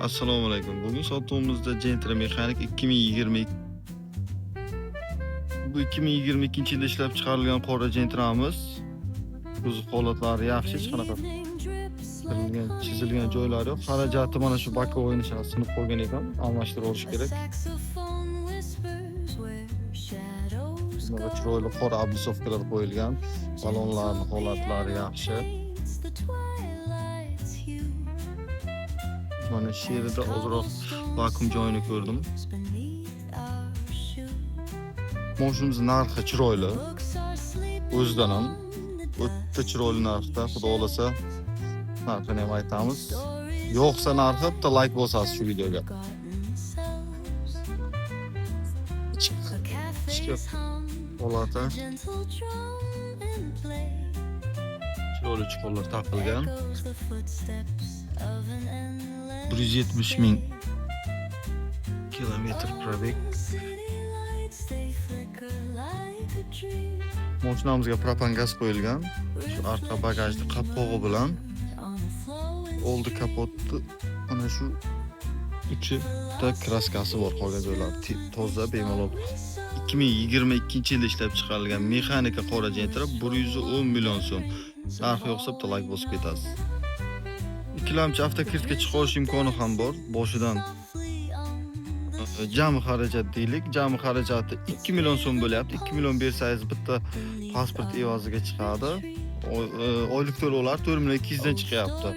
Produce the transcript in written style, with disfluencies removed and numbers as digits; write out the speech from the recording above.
Assalomu alaykum. Bugun sotuvimizda Gentra Mexanik 2022 bu 2022-yilda ishlab chiqarilgan qora Gentramiz. Kuzov holatlari yaxshi, hech qanaqa chizilgan joylari yo'q. Xarajati mana shu bokovoyni sinib qo'ygan ekan, almashtirib olish kerak. Bunga chiroyli qora oblisovkalar qo'yilgan. Balonlarning holatlari yaxshi. Mana shu yerda ozroq vakuum joyini ko'rdim. Mashinamiz narxi chiroyli. O'zidan ham o'ta chiroyli narxda, xudo xolasa narxini ham aytamiz. Yo'qsa narxi bitta like bosasiz shu videoga. Ichki holati chiroyli chiqonlar taqilgan. 170 ming kilometr probeg. Mashinamizga propan gaz qo'yilgan. Shu orqa bagajni qopqog'i bilan oldi kapotni mana shu uchida kraskasi bor, qolgan joylari toza, bemalol. 2022-yilda ishlab chiqarilgan mexanika qora Gentra 110 million so'm. Narxi yo'qsa bitta like bosib ketasiz. Ikkilamchi avtokirtga chiqish imkoni ham bor. Boshidan jami xarajat deylik. Jami xarajati 2 million so'm bo'lyapti. 2 million bersangiz bitta pasport evaziga chiqadi. Oylik to'lovlar 4 million 200 dan chiqyapti.